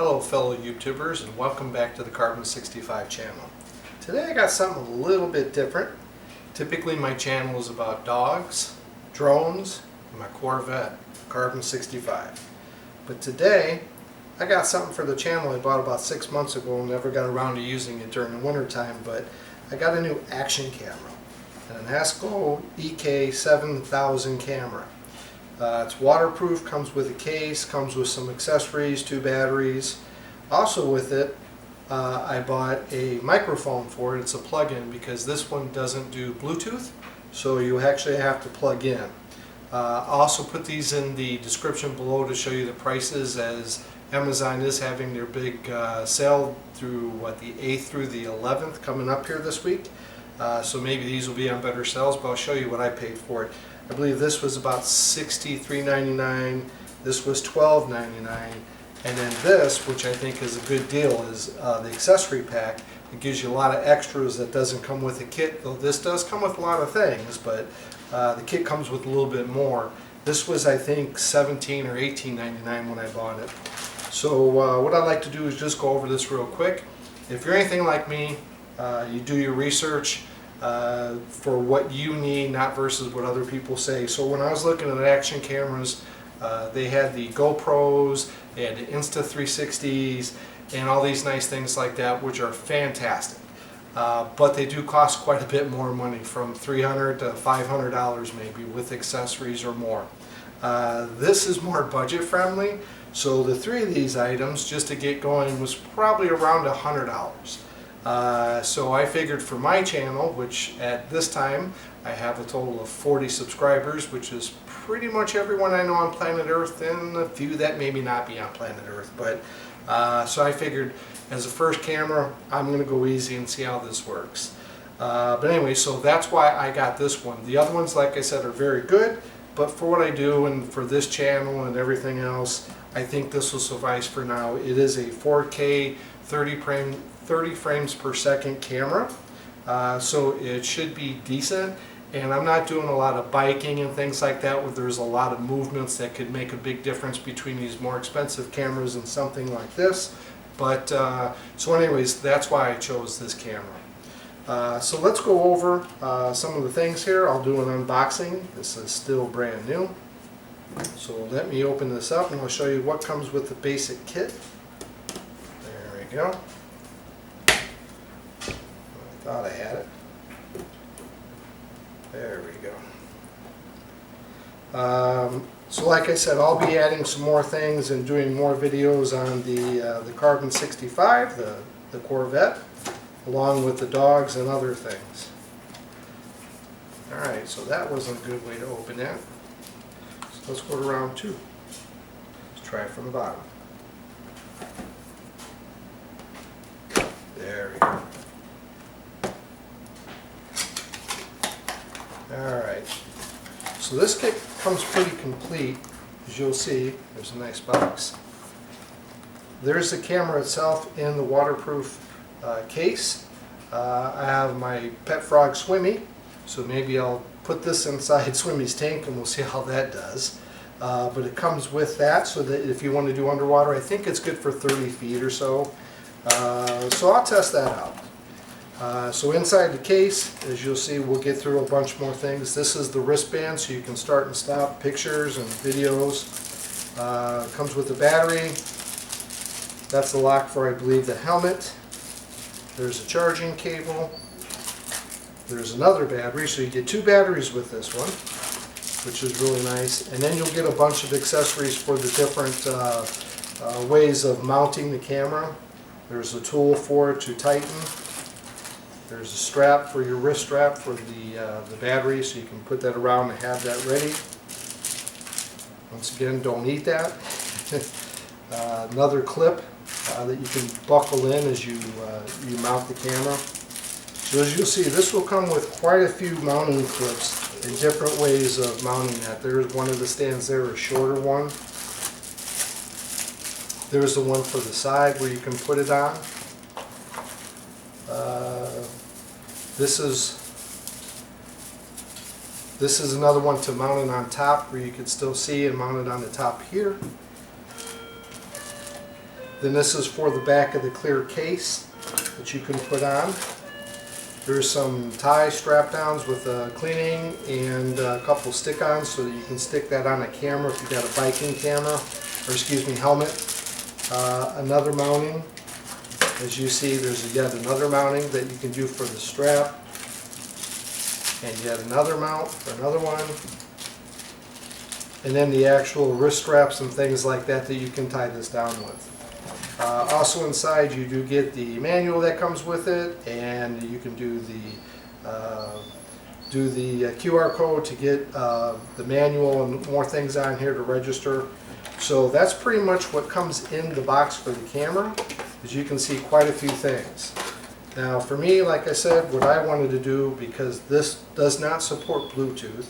Hello fellow YouTubers and welcome back to the Carbon 65 channel. Today I got something a little bit different. Typically my channel is about dogs, drones, and my Corvette, Carbon 65. But today I got something for the channel I bought about 6 months ago and never got around to using it during the winter time, but I got a new action camera. An Akaso EK7000 camera. It's waterproof, comes with a case, comes with some accessories, 2 batteries. Also with it, I bought a microphone for it. It's a plug-in because this one doesn't do Bluetooth, so you actually have to plug in. I'll also put these in the description below to show you the prices, as Amazon is having their big sale through the 8th through the 11th coming up here this week. So maybe these will be on better sales, but I'll show you what I paid for it. I believe this was about $63.99, this was $12.99, and then this, which I think is a good deal, is the accessory pack. It gives you a lot of extras that doesn't come with a kit, though this does come with a lot of things, but the kit comes with a little bit more. This was, I think, $17 or $18.99 when I bought it. So what I'd like to do is just go over this real quick. If you're anything like me, you do your research for what you need, not versus what other people say. So when I was looking at action cameras, they had the GoPros, they had the Insta360s, and all these nice things like that, which are fantastic. But they do cost quite a bit more money, from $300 to $500 maybe, with accessories or more. This is more budget friendly, so the 3 of these items, just to get going, was probably around $100. So I figured for my channel, which at this time I have a total of 40 subscribers, which is pretty much everyone I know on planet Earth, and a few that maybe not be on planet Earth, but so I figured as a first camera I'm going to go easy and see how this works. But anyway, so that's why I got this one. The other ones, like I said, are very good, but for what I do and for this channel and everything else, I think this will suffice for now. It is a 4K 30 frames per second camera, so it should be decent, and I'm not doing a lot of biking and things like that where there's a lot of movements that could make a big difference between these more expensive cameras and something like this. But so anyways, that's why I chose this camera. So let's go over some of the things here. I'll do an unboxing. This is still brand new, so let me open this up and I'll show you what comes with the basic kit. There we go. Thought I had it. There we go. So like I said, I'll be adding some more things and doing more videos on the Carbon 65, the Corvette, along with the dogs and other things. Alright, so that wasn't a good way to open that. So let's go to round 2. Let's try it from the bottom. There we go. Alright, so this kit comes pretty complete. As you'll see, there's a nice box. There's the camera itself in the waterproof case. I have my pet frog Swimmy, so maybe I'll put this inside Swimmy's tank and we'll see how that does. But it comes with that, so that if you want to do underwater, I think it's good for 30 feet or so. So I'll test that out. So inside the case, as you'll see, we'll get through a bunch more things. This is the wristband, so you can start and stop pictures and videos. Comes with the battery. That's the lock for, I believe, the helmet. There's a charging cable. There's another battery, so you get 2 batteries with this one, which is really nice. And then you'll get a bunch of accessories for the different ways of mounting the camera. There's a tool for it to tighten. There's a strap for your wrist strap for the battery, so you can put that around and have that ready. Once again, don't eat that. Another clip that you can buckle in as you mount the camera. So as you'll see, this will come with quite a few mounting clips and different ways of mounting that. There's one of the stands there, a shorter one. There's the one for the side where you can put it on. This is another one to mount it on top, where you can still see and mount it on the top here. Then this is for the back of the clear case that you can put on. There's some tie strap downs with cleaning and a couple stick-ons so that you can stick that on a camera if you've got a biking camera, or excuse me, helmet. Another mounting. As you see, there's yet another mounting that you can do for the strap. And yet another mount for another one. And then the actual wrist straps and things like that that you can tie this down with. Also inside you do get the manual that comes with it, and you can do the QR code to get the manual and more things on here to register. So that's pretty much what comes in the box for the camera. As you can see, quite a few things. Now for me, like I said, what I wanted to do, because this does not support Bluetooth,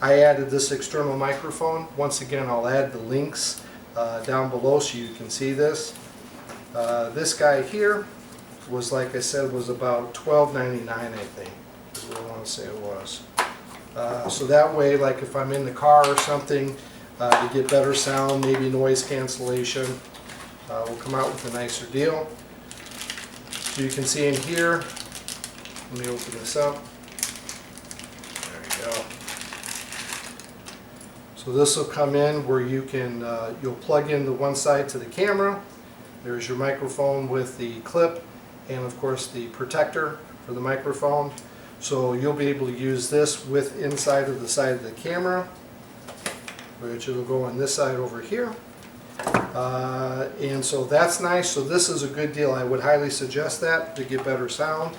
I added this external microphone. Once again, I'll add the links down below so you can see this. This guy here was, like I said, was about $12.99, I think, is what I want to say it was. So that way, like if I'm in the car or something, to get better sound, maybe noise cancellation, will come out with a nicer deal. So you can see in here, let me open this up. There you go. So this will come in where you can, you'll plug in the one side to the camera. There's your microphone with the clip, and of course the protector for the microphone. So you'll be able to use this with inside of the side of the camera, which it'll go on this side over here. And so that's nice. So this is a good deal. I would highly suggest that to get better sound.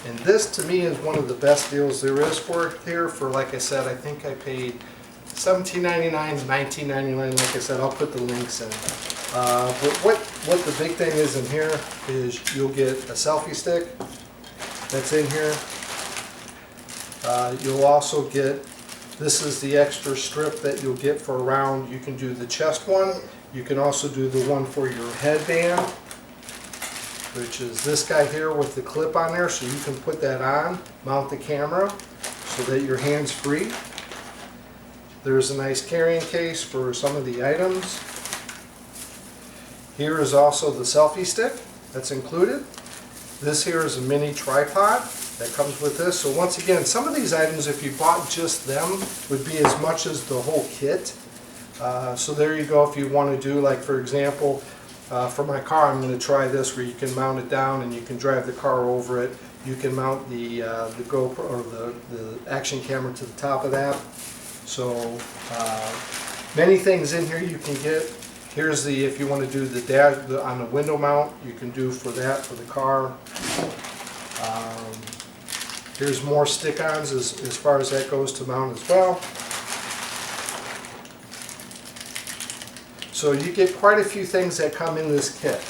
And this to me is one of the best deals there is for it here. For, like I said, I think I paid $17.99 to $19.99. Like I said, I'll put the links in. But what the big thing is in here is you'll get a selfie stick that's in here. You'll also get, this is the extra strip that you'll get for around. You can do the chest one. You can also do the one for your headband, which is this guy here with the clip on there, so you can put that on, mount the camera so that your hand's free. There's a nice carrying case for some of the items. Here is also the selfie stick that's included. This here is a mini tripod that comes with this. So once again, some of these items, if you bought just them, would be as much as the whole kit. So there you go. If you want to do, like for example, for my car, I'm going to try this where you can mount it down and you can drive the car over it. You can mount the GoPro or the action camera to the top of that. So many things in here you can get. Here's the, if you want to do the dash on the window mount, you can do for that for the car. Here's more stick-ons as far as that goes to mount as well. So you get quite a few things that come in this kit.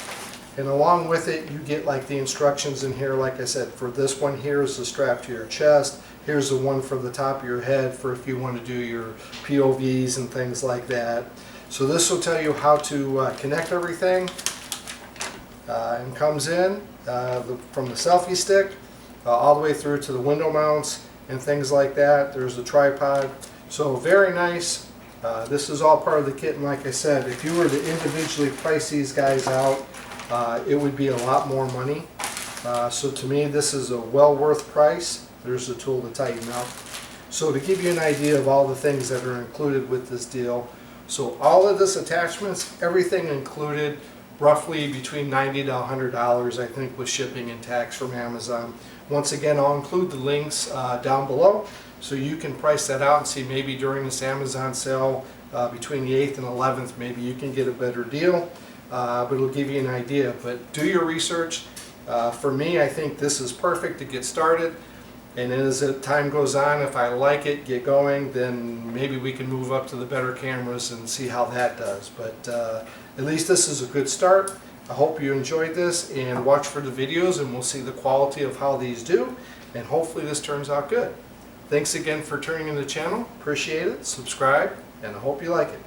And along with it, you get like the instructions in here. Like I said, for this one here is the strap to your chest. Here's the one for the top of your head for if you want to do your POVs and things like that. So this will tell you how to connect everything. And comes in from the selfie stick all the way through to the window mounts and things like that. There's a tripod. So very nice. This is all part of the kit, and like I said, if you were to individually price these guys out, it would be a lot more money. So to me, this is a well worth price. There's the tool to tighten up. So to give you an idea of all the things that are included with this deal, so all of this attachments, everything included, roughly between $90 to $100, I think, with shipping and tax from Amazon. Once again, I'll include the links down below, so you can price that out and see maybe during this Amazon sale between the 8th and 11th, maybe you can get a better deal, but it'll give you an idea. But do your research. For me, I think this is perfect to get started, and as time goes on, if I like it, get going, then maybe we can move up to the better cameras and see how that does. But at least this is a good start. I hope you enjoyed this, and watch for the videos and we'll see the quality of how these do, and hopefully this turns out good. Thanks again for turning in the channel. Appreciate it. Subscribe, and I hope you like it.